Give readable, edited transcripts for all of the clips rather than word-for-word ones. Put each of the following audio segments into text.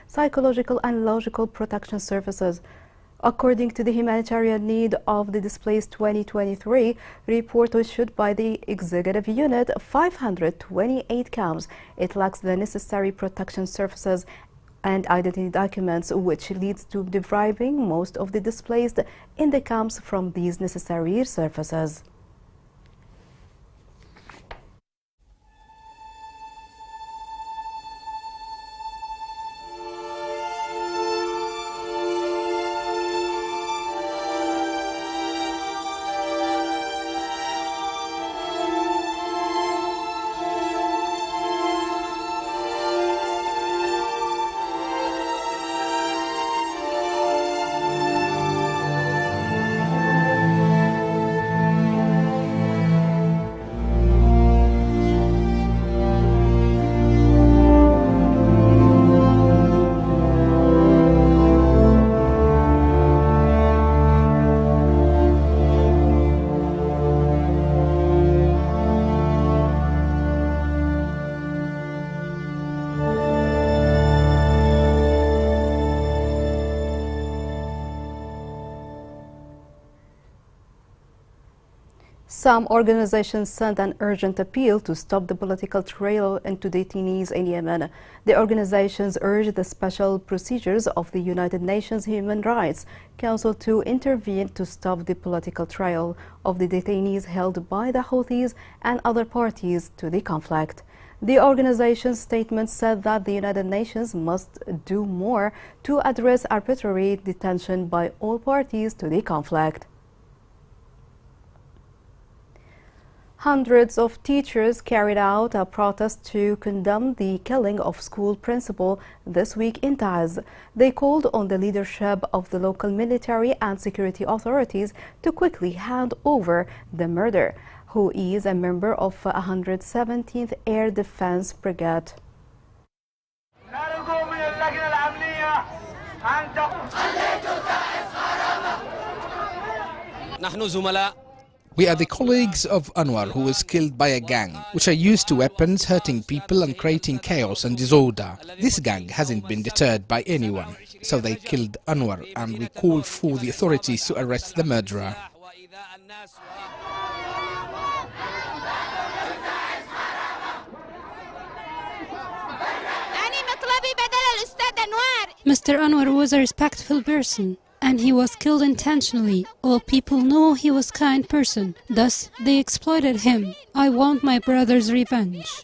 psychological and logical protection services. According to the Humanitarian Need of the Displaced 2023 report issued by the Executive Unit, 528 camps, it lacks the necessary protection services and identity documents, which leads to depriving most of the displaced in the camps from these necessary services. Some organizations sent an urgent appeal to stop the political trial into detainees in Yemen. The organizations urged the special procedures of the United Nations Human Rights Council to intervene to stop the political trial of the detainees held by the Houthis and other parties to the conflict. The organization's statement said that the United Nations must do more to address arbitrary detention by all parties to the conflict. Hundreds of teachers carried out a protest to condemn the killing of school principal this week in Taiz. They called on the leadership of the local military and security authorities to quickly hand over the murderer, who is a member of 117th Air Defense Brigade. We are the colleagues of Anwar, who was killed by a gang, which are used to weapons, hurting people and creating chaos and disorder. This gang hasn't been deterred by anyone, so they killed Anwar, and we call for the authorities to arrest the murderer. Mr. Anwar was a respectful person, and he was killed intentionally. All people know he was a kind person, thus they exploited him. I want my brother's revenge.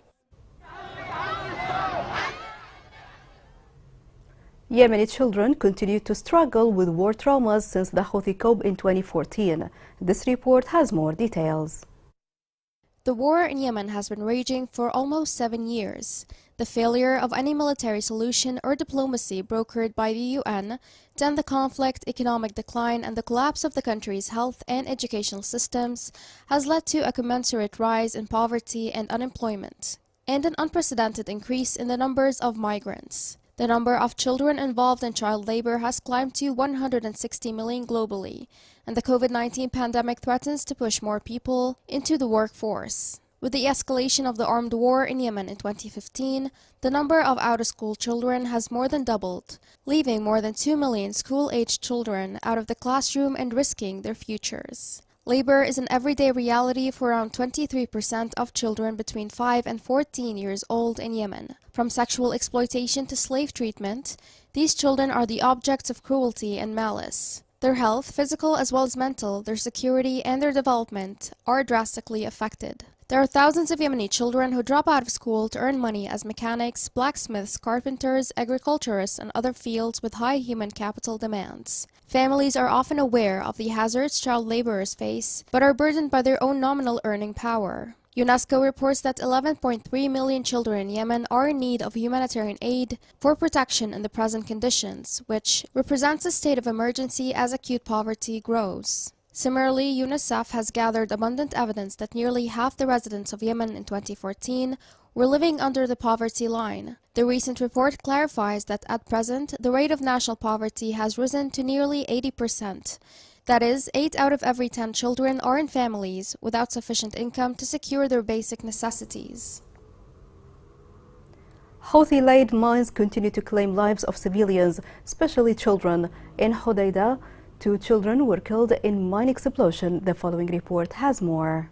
Yemeni children continue to struggle with war traumas since the Houthi coup in 2014. This report has more details. The war in Yemen has been raging for almost 7 years. The failure of any military solution or diplomacy brokered by the UN to end the conflict, economic decline, and the collapse of the country's health and educational systems has led to a commensurate rise in poverty and unemployment, and an unprecedented increase in the numbers of migrants. The number of children involved in child labor has climbed to 160 million globally, and the COVID-19 pandemic threatens to push more people into the workforce. With the escalation of the armed war in Yemen in 2015, the number of out-of-school children has more than doubled, leaving more than 2 million school-aged children out of the classroom and risking their futures. Labor is an everyday reality for around 23% of children between 5 and 14 years old in Yemen. From sexual exploitation to slave treatment, these children are the objects of cruelty and malice. Their health, physical as well as mental, their security, and their development are drastically affected. There are thousands of Yemeni children who drop out of school to earn money as mechanics, blacksmiths, carpenters, agriculturists, and other fields with high human capital demands. Families are often aware of the hazards child laborers face, but are burdened by their own nominal earning power. UNESCO reports that 11.3 million children in Yemen are in need of humanitarian aid for protection in the present conditions, which represents a state of emergency as acute poverty grows. Similarly, UNICEF has gathered abundant evidence that nearly half the residents of Yemen in 2014 were living under the poverty line. The recent report clarifies that at present, the rate of national poverty has risen to nearly 80%. That is, 8 out of every 10 children are in families without sufficient income to secure their basic necessities. Houthi-laid mines continue to claim lives of civilians, especially children. In Hodeidah, 2 children were killed in mine explosion. The following report has more.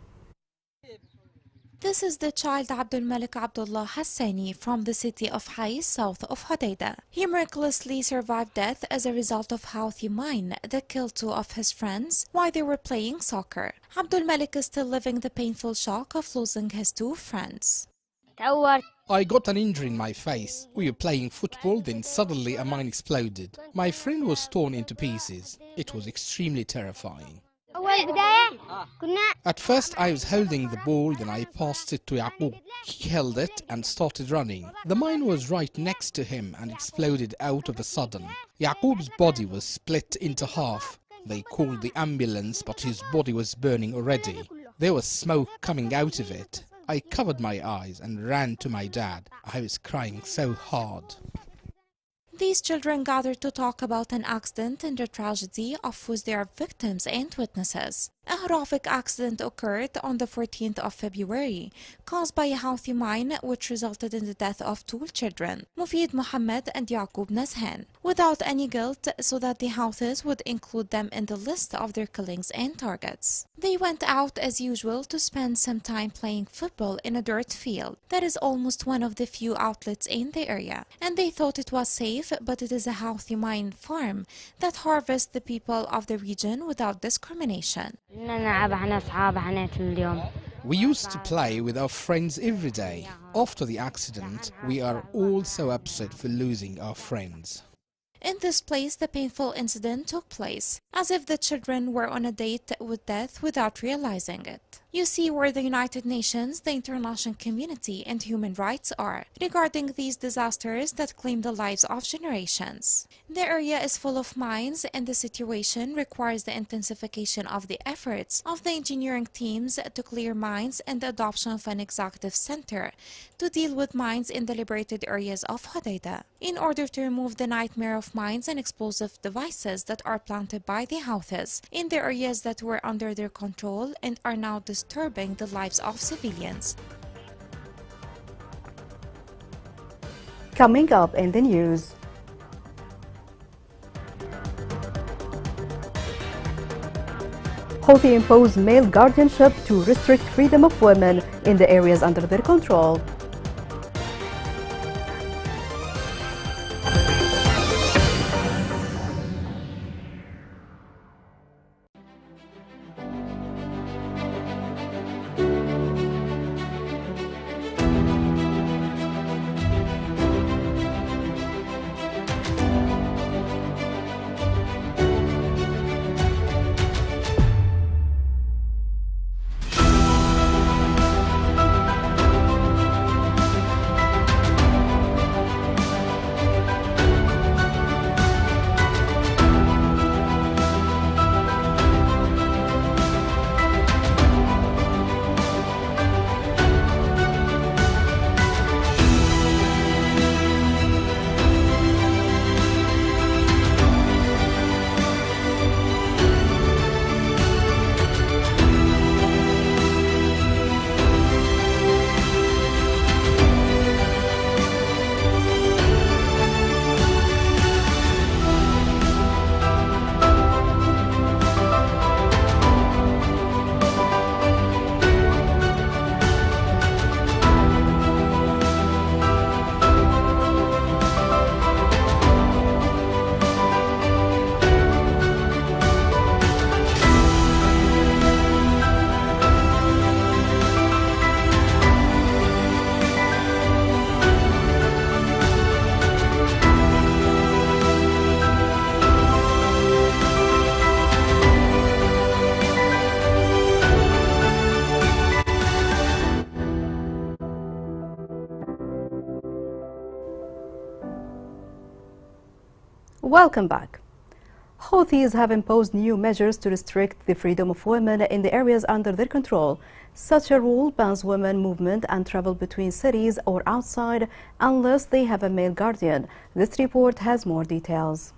This is the child Abdul Malik Abdullah Hassani from the city of Hais, south of Hodeidah. He miraculously survived death as a result of Houthi mine that killed 2 of his friends while they were playing soccer. Abdul Malik is still living the painful shock of losing his 2 friends. I got an injury in my face. We were playing football, then suddenly a mine exploded. My friend was torn into pieces. It was extremely terrifying. At first I was holding the ball, then I passed it to Yaqub. He held it and started running. The mine was right next to him and exploded out of a sudden. Yaqub's body was split into half. They called the ambulance, but his body was burning already. There was smoke coming out of it. I covered my eyes and ran to my dad. I was crying so hard. These children gathered to talk about an accident and the tragedy of which they are victims and witnesses. A horrific accident occurred on the 14th of February, caused by a Houthi mine which resulted in the death of 2 children, Mufid Muhammad and Yaqub Nazhan, without any guilt, so that the Houthis would include them in the list of their killings and targets. They went out as usual to spend some time playing football in a dirt field that is almost one of the few outlets in the area, and they thought it was safe, but it is a Houthi mine farm that harvests the people of the region without discrimination. We used to play with our friends every day. After the accident, we are all so upset for losing our friends. In this place, the painful incident took place, as if the children were on a date with death without realizing it. You see where the United Nations, the international community, and human rights are regarding these disasters that claim the lives of generations. The area is full of mines, and the situation requires the intensification of the efforts of the engineering teams to clear mines and the adoption of an executive center to deal with mines in the liberated areas of Hodeidah, in order to remove the nightmare of mines and explosive devices that are planted by the Houthis in the areas that were under their control and are now disturbing the lives of civilians. Coming up in the news. Houthi impose male guardianship to restrict freedom of women in the areas under their control. Welcome back. Houthis have imposed new measures to restrict the freedom of women in the areas under their control. Such a rule bans women movement and travel between cities or outside unless they have a male guardian. This report has more details.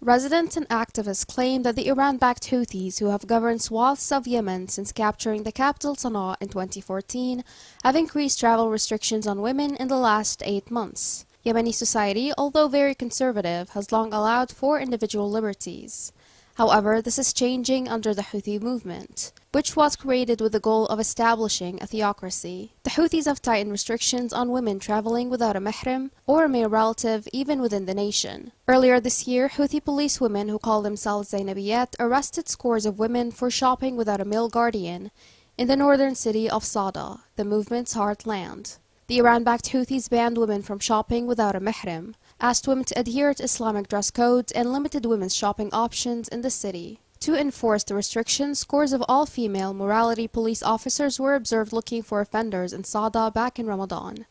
Residents and activists claim that the Iran-backed Houthis, who have governed swaths of Yemen since capturing the capital Sana'a in 2014, have increased travel restrictions on women in the last 8 months. Yemeni society, although very conservative, has long allowed for individual liberties. However, this is changing under the Houthi movement, which was created with the goal of establishing a theocracy. The Houthis have tightened restrictions on women traveling without a mahram or a male relative even within the nation. Earlier this year, Houthi police women who call themselves Zainabiyat arrested scores of women for shopping without a male guardian in the northern city of Sada, the movement's heartland. The Iran-backed Houthis banned women from shopping without a mahram, asked women to adhere to Islamic dress codes, and limited women's shopping options in the city. To enforce the restrictions, scores of all-female morality police officers were observed looking for offenders in Sada back in Ramadan,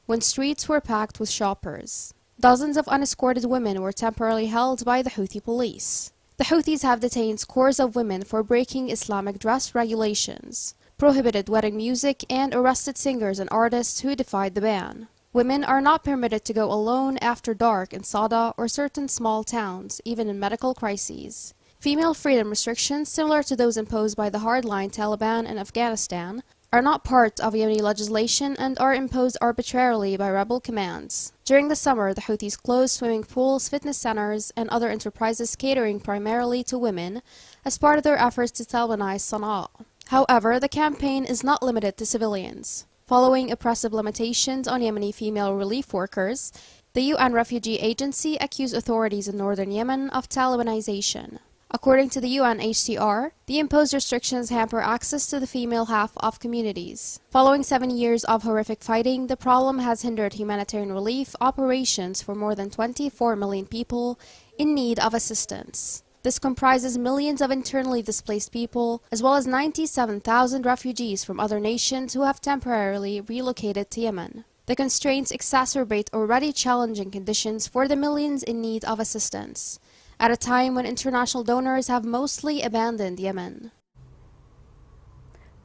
when streets were packed with shoppers. Dozens of unescorted women were temporarily held by the Houthi police. The Houthis have detained scores of women for breaking Islamic dress regulations, prohibited wedding music, and arrested singers and artists who defied the ban. Women are not permitted to go alone after dark in Sada or certain small towns, even in medical crises. Female freedom restrictions, similar to those imposed by the hardline Taliban in Afghanistan, are not part of Yemeni legislation and are imposed arbitrarily by rebel commands. During the summer, the Houthis closed swimming pools, fitness centers, and other enterprises catering primarily to women as part of their efforts to Talibanize Sana'a. However, the campaign is not limited to civilians. Following oppressive limitations on Yemeni female relief workers, the UN Refugee Agency accused authorities in northern Yemen of Talibanization. According to the UNHCR, the imposed restrictions hamper access to the female half of communities. Following 7 years of horrific fighting, the problem has hindered humanitarian relief operations for more than 24 million people in need of assistance. This comprises millions of internally displaced people, as well as 97,000 refugees from other nations who have temporarily relocated to Yemen. The constraints exacerbate already challenging conditions for the millions in need of assistance, at a time when international donors have mostly abandoned Yemen.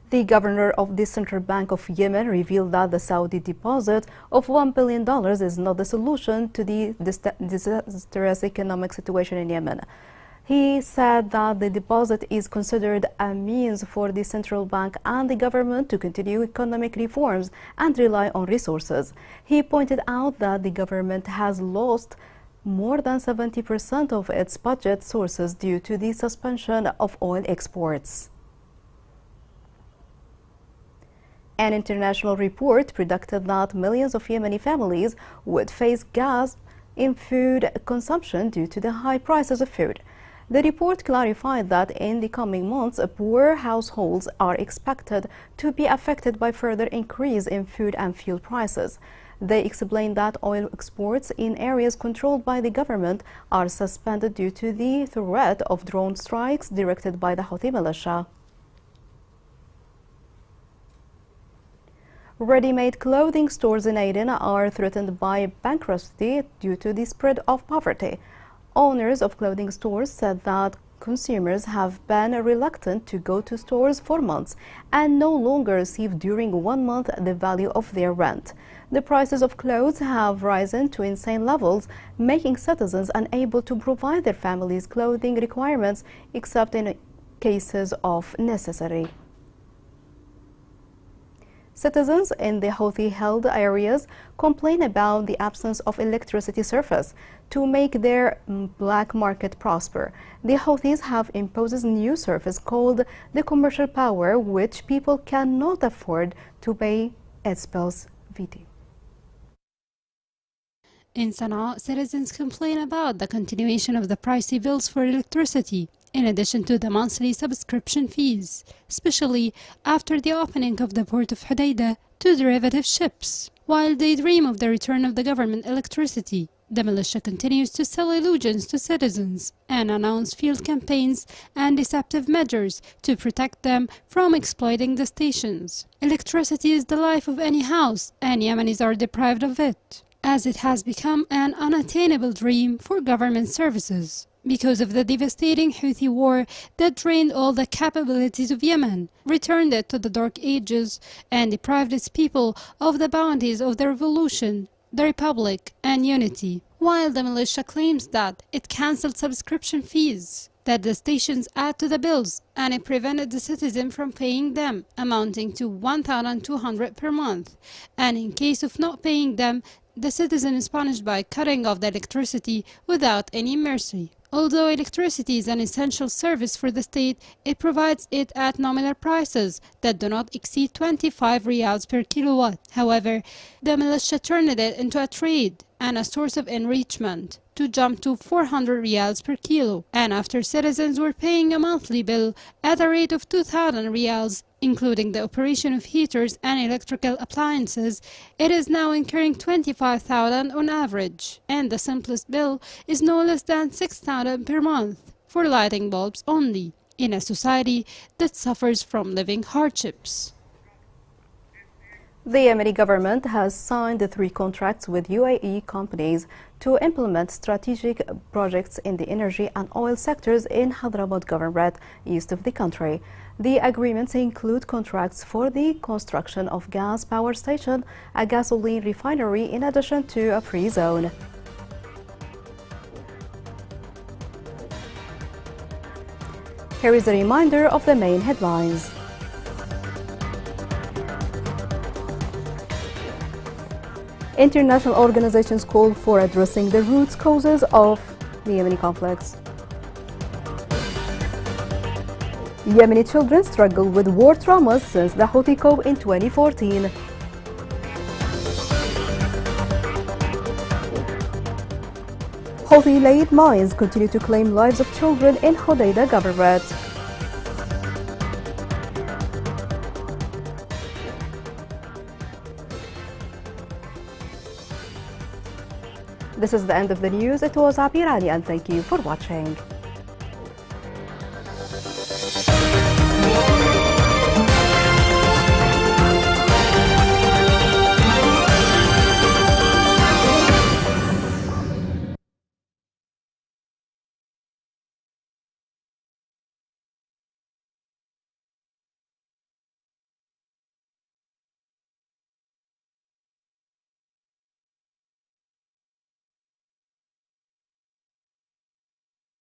The governor of the Central Bank of Yemen revealed that the Saudi deposit of $1 billion is not the solution to the disastrous economic situation in Yemen. He said that the deposit is considered a means for the central bank and the government to continue economic reforms and rely on resources. He pointed out that the government has lost more than 70% of its budget sources due to the suspension of oil exports. An international report predicted that millions of Yemeni families would face gas in food consumption due to the high prices of food. The report clarified that in the coming months, poor households are expected to be affected by further increase in food and fuel prices. They explained that oil exports in areas controlled by the government are suspended due to the threat of drone strikes directed by the Houthi militia. Ready-made clothing stores in Aden are threatened by bankruptcy due to the spread of poverty. Owners of clothing stores said that consumers have been reluctant to go to stores for months and no longer receive during 1 month the value of their rent. The prices of clothes have risen to insane levels, making citizens unable to provide their families' clothing requirements except in cases of necessity. Citizens in the Houthi-held areas complain about the absence of electricity service to make their black market prosper. The Houthis have imposed a new service called the commercial power, which people cannot afford to pay its bills. VT. In Sana'a, citizens complain about the continuation of the pricey bills for electricity, in addition to the monthly subscription fees, especially after the opening of the port of Hodeidah to derivative ships. While they dream of the return of the government electricity, the militia continues to sell illusions to citizens and announce field campaigns and deceptive measures to protect them from exploiting the stations. Electricity is the life of any house, and Yemenis are deprived of it, as it has become an unattainable dream for government services. Because of the devastating Houthi war that drained all the capabilities of Yemen, returned it to the dark ages, and deprived its people of the bounties of the revolution, the republic, and unity. while the militia claims that it cancelled subscription fees that the stations add to the bills, and it prevented the citizen from paying them, amounting to 1,200 per month. And in case of not paying them, the citizen is punished by cutting off the electricity without any mercy. Although electricity is an essential service for the state, it provides it at nominal prices that do not exceed 25 riyals per kilowatt. However, the militia turned it into a trade and a source of enrichment to jump to 400 riyals per kilo. And after citizens were paying a monthly bill at a rate of 2,000 riyals, including the operation of heaters and electrical appliances, it is now incurring 25,000 on average, and the simplest bill is no less than 6,000 per month for lighting bulbs only, in a society that suffers from living hardships. The Yemeni government has signed 3 contracts with UAE companies to implement strategic projects in the energy and oil sectors in Hadramaut Governorate, east of the country. The agreements include contracts for the construction of gas power station, a gasoline refinery, in addition to a free zone. Here is a reminder of the main headlines. International organizations call for addressing the root causes of the Yemeni conflicts. Yemeni children struggle with war traumas since the Houthi coup in 2014. Houthi-laid mines continue to claim lives of children in Hodeidah Governorate. This is the end of the news. It was Abirani, and thank you for watching.